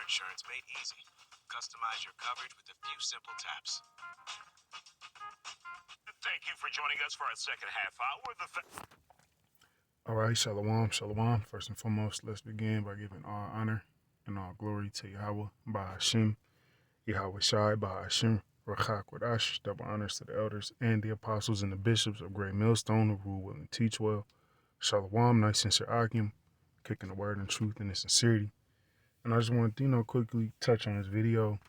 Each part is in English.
insurance made easy. Customize your coverage with a few simple taps. Thank you for joining us for our second half hour. All right, shalom, shalom. First and foremost, let's begin by giving all honor and all glory to Yahweh, by Hashem, Yahweh Shai, by Hashem, Rachak Wadash, double honors to the elders and the apostles and the bishops of Great Millstone who rule well and teach well. Shalom, nice sincere Akim, kicking the word and truth and the sincerity. And I just want to, quickly touch on this video.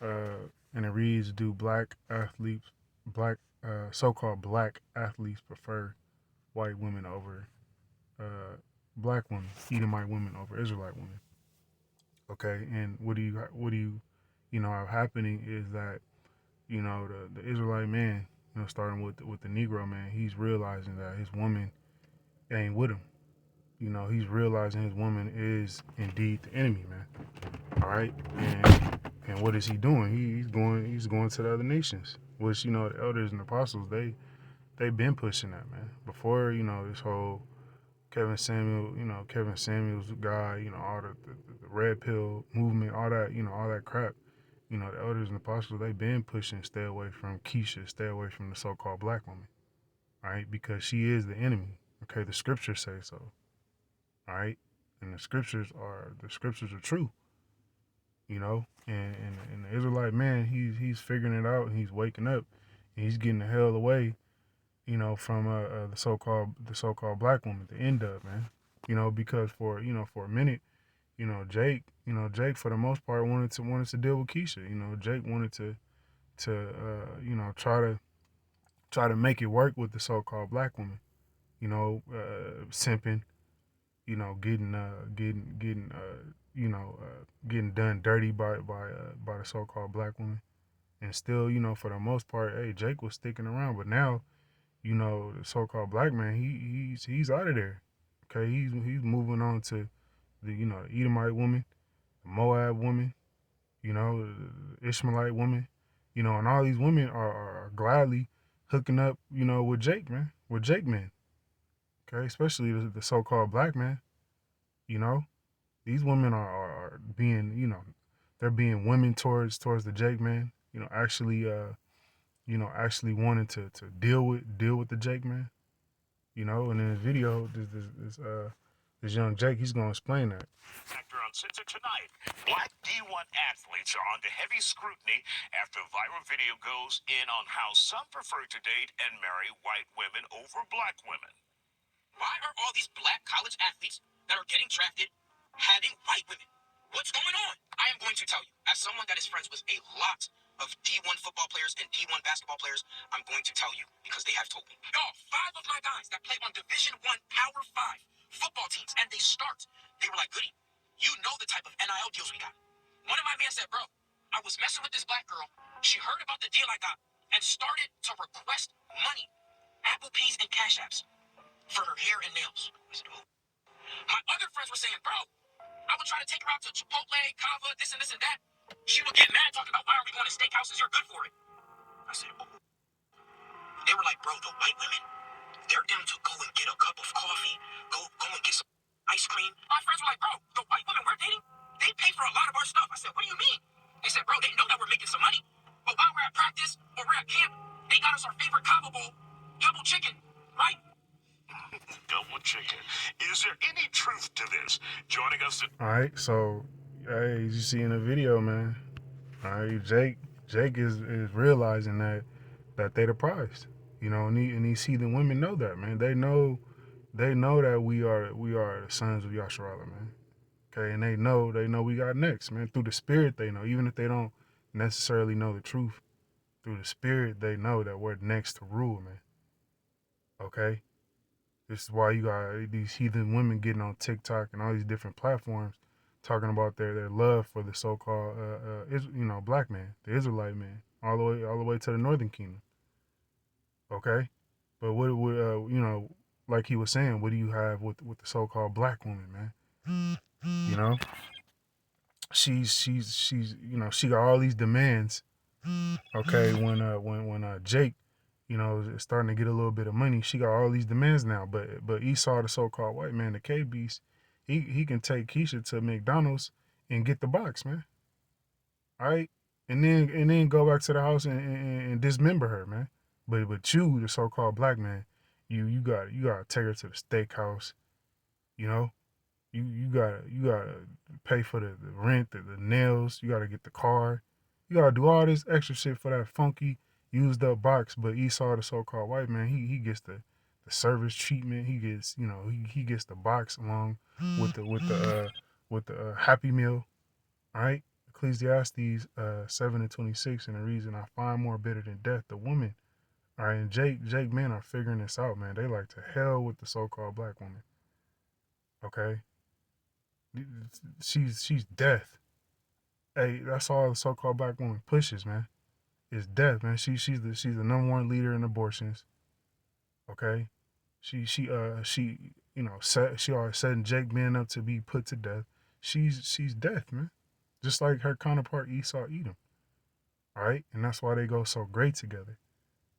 And it reads, do so-called black athletes prefer white women over black women, Edomite women over Israelite women? Okay, and what do you have happening is that, the Israelite man, starting with the Negro man, he's realizing that his woman ain't with him. He's realizing his woman is indeed the enemy, man. All right, and what is he doing? He's going to the other nations, which the elders and apostles they've been pushing that, man. Before this whole Kevin Samuel's guy, all the red pill movement, all that all that crap. The elders and apostles they've been pushing stay away from Keisha, stay away from the so-called black woman, all right, because she is the enemy. Okay, the scriptures say so. All right, and the scriptures are true. And the Israelite man, he's figuring it out, and he's waking up, and he's getting the hell away, from the so-called black woman, the end of, man. Because for a minute, Jake for the most part wanted to deal with Keisha. Jake wanted to try to make it work with the so-called black woman. Simping, getting done dirty by the so-called black woman, and still, for the most part, hey, Jake was sticking around, but now, the so-called black man, he's out of there. Okay, he's moving on to the the Edomite woman, the Moab woman, the Ishmaelite woman, and all these women are gladly hooking up, with Jake, man, with Jake men. Okay, especially the so-called black man. These women are being, they're being women towards the Jake man. Actually wanting to deal with the Jake man. And in this video, this young Jake, he's gonna explain that. Factor on Center tonight. Black D1 athletes are under heavy scrutiny after a viral video goes in on how some prefer to date and marry white women over black women. Why are all these black college athletes that are getting drafted having white women? What's going on? I am going to tell you, as someone that is friends with a lot of D1 football players and D1 basketball players, I'm going to tell you because they have told me. Y'all, 5 of my guys that play on Division I Power 5 football teams, and they start, they were like, Goody, you know the type of NIL deals we got. One of my men said, bro, I was messing with this black girl. She heard about the deal I got and started to request money, Apple Pays and Cash Apps, for her hair and nails. I said, oh. My other friends were saying, bro, I would try to take her out to Chipotle, Kava, this and that. She would get mad talking about why are we going to steakhouses? You're good for it. I said, oh. They were like, bro, the white women, they're down to go and get a cup of coffee, go and get some ice cream. My friends were like, bro, the white women we're dating, they pay for a lot of our stuff. I said, what do you mean? They said, bro, they know that we're making some money, but while we're at practice or we're at camp, they got us our favorite Kava bowl, double chicken, right? Double chicken. Is there any truth to this? Joining us. All right, so hey, you see in the video, man. All right, Jake is realizing that they the prize, and these heathen women know that, man. They know that we are the sons of Yasharallah, man. Okay, and they know we got next, man. Through the spirit, they know, even if they don't necessarily know the truth. Through the spirit, they know that we're next to rule, man. Okay. This is why you got these heathen women getting on TikTok and all these different platforms talking about their love for the so-called, black man, the Israelite man, all the way to the Northern Kingdom. Okay, but what like he was saying, what do you have with the so-called black woman, man? She's she got all these demands. Okay, when Jake, is starting to get a little bit of money, she got all these demands now. But Esau, the so-called white man, the K-Beast, he can take Keisha to McDonald's and get the box, man. All right, and then go back to the house and dismember her, man. But you, the so-called black man, you gotta take her to the steakhouse. You know, you gotta pay for the rent, the nails. You gotta get the car. You gotta do all this extra shit for that funky used up box. But Esau, the so-called white man, he gets the service treatment. He gets he gets the box along with the Happy Meal. All right. Ecclesiastes 7:26, and the reason I find more bitter than death, the woman. All right, and Jake men are figuring this out, man. They like to hell with the so-called black woman. Okay, she's death. Hey, that's all the so-called black woman pushes, man. Is death, man. She's the number one leader in abortions. Okay, she she always setting Jake men up to be put to death. She's death, man. Just like her counterpart Esau Edom. All right, and that's why they go so great together.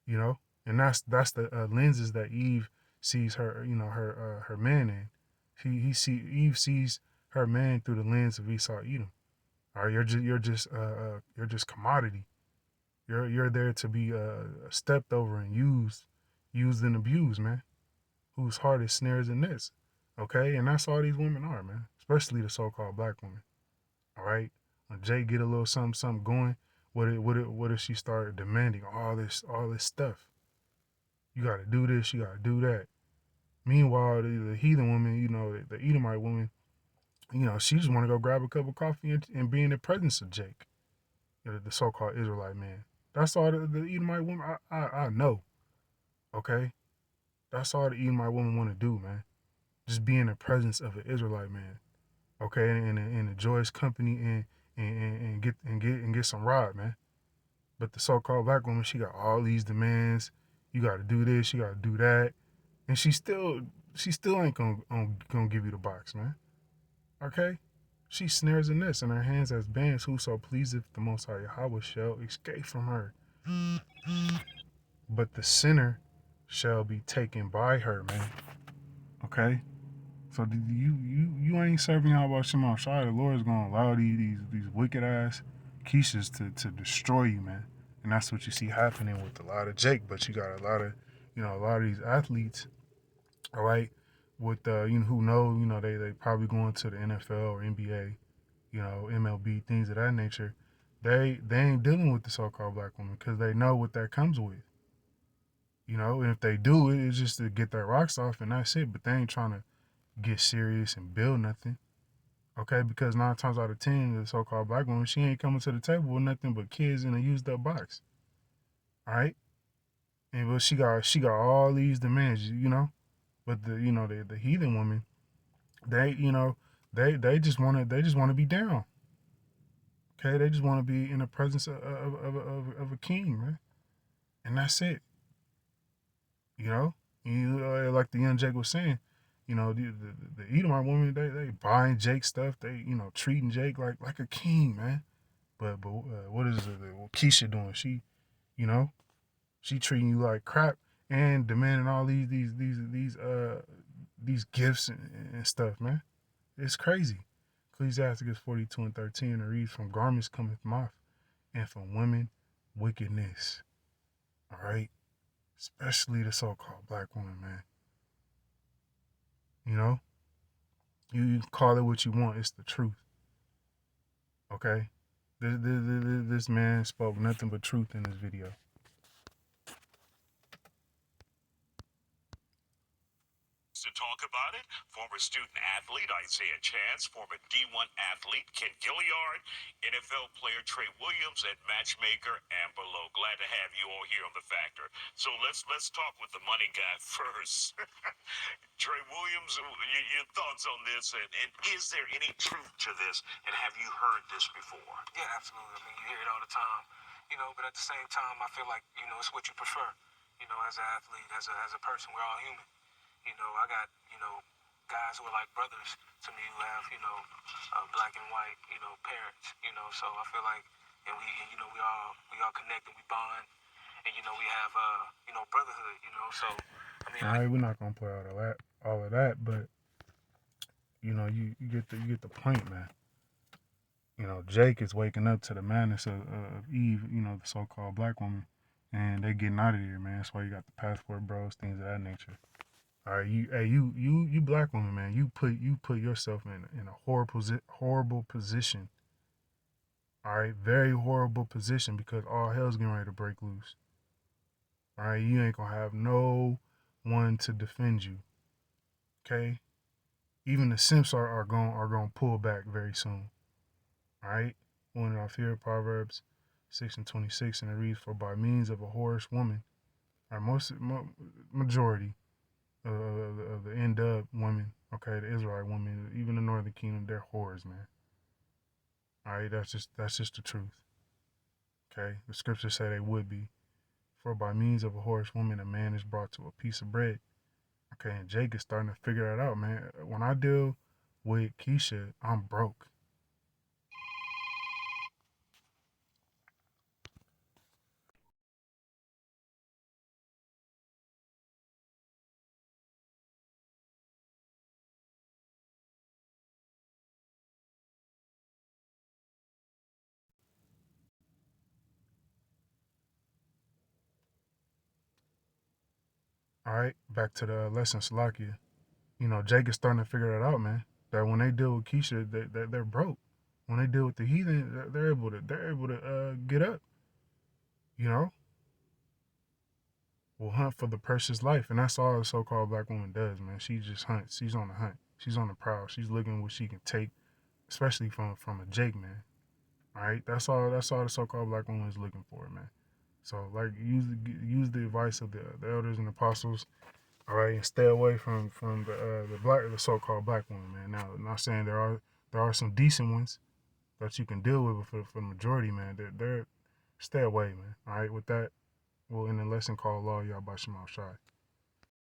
You know, and that's the lenses that Eve sees her, her man in. Eve sees her man through the lens of Esau Edom. All right, you're just commodity. You're there to be stepped over and used and abused, man. Whose heart is snares and nets. Okay, and that's all these women are, man. Especially the so-called black women. All right, when Jay get a little something going, what if she start demanding all this stuff? You got to do this, you got to do that. Meanwhile, the heathen woman, the Edomite woman, she just want to go grab a cup of coffee and be in the presence of Jake, the so-called Israelite man. That's all the Edomite woman I know. Okay, that's all the Edomite woman want to do, man. Just be in the presence of an Israelite man. Okay, and enjoy his company and get some rod, man. But the so-called black woman, she got all these demands. You got to do this, you got to do that, and she still ain't gonna give you the box, man. Okay, she snares a nest in her hands as bands. Whoso pleaseth the Most High Yahweh shall escape from her, but the sinner shall be taken by her, man. Okay, so you ain't serving out about Shema Shai. The Lord is gonna allow these wicked ass Keishas to destroy you, man. And that's what you see happening with a lot of Jake. But you got a lot of these athletes, all right, with who know, they probably going to the NFL or NBA, MLB, things of that nature. They ain't dealing with the so-called black woman because they know what that comes with. And if they do it, it's just to get their rocks off and that's it. But they ain't trying to get serious and build nothing. Okay, because 9 times out of 10, the so-called black woman, she ain't coming to the table with nothing but kids in a used up box. All right, and but she got all these demands. But the heathen woman, they you know they just want to be down. Okay, they just want to be in the presence of a king, man, and that's it. You know, like the young Jake was saying, the Edomite women, they buying Jake stuff, they treating Jake like a king, man. But what is what Keisha doing? You know she treating you like crap and demanding all these gifts and stuff, man. It's crazy. Ecclesiasticus 42:13 reads, "From garments cometh moth, and from women wickedness." All right, especially the so-called black woman, man. You know, you call it what you want. It's the truth. Okay, this man spoke nothing but truth in this video. To talk about it, former student athlete Isaiah Chance, former D1 athlete Ken Gilliard, NFL player Trey Williams, and matchmaker Amber Lowe. Glad to have you all here on The Factor. So let's talk with the money guy first. Trey Williams, your thoughts on this, and is there any truth to this, and have you heard this before? Yeah, absolutely. I mean, you hear it all the time, but at the same time, I feel like, it's what you prefer, as an athlete, as a person, we're all human. I got, guys who are like brothers to me who have, black and white, parents, so I feel like, and we all connect and we bond, and, we have, brotherhood, so, I mean, All right, we're not gonna play all of that, but you get the point, man. You know, Jake is waking up to the madness of Eve, you know, the so-called black woman, and they getting out of here, man. That's why you got the passport bros, things of that nature. All right, you black woman, man. You put yourself in a horrible position. All right, very horrible position because all hell's getting ready to break loose. All right, you ain't gonna have no one to defend you. Okay, even the simps are going to pull back very soon. All right, one off here, Proverbs 6:26, and it reads, "For by means of a whorish woman, or majority of the end up women, okay, the Israelite women, even the Northern Kingdom, they're whores, man. All right, that's just the truth. Okay, the scriptures say they would be. For by means of a whorish woman, a man is brought to a piece of bread. Okay, and Jake is starting to figure that out, man. When I deal with Keisha, I'm broke. All right, back to the lesson, Salakia. You know, Jake is starting to figure that out, man. That when they deal with Keisha, they're broke. When they deal with the heathen, they're able to get up. You know, will hunt for the precious life, and that's all the so-called black woman does, man. She just hunts. She's on the hunt. She's on the prowl. She's looking what she can take, especially from a Jake, man. All right, that's all the so-called black woman is looking for, man. So like use the advice of the elders and apostles, all right, and stay away from the so-called black woman, man. Now, I'm not saying there are some decent ones that you can deal with, but for the majority, man, they're stay away, man. All right, with that, we'll end the lesson called Law Y'all by Shemal Shai.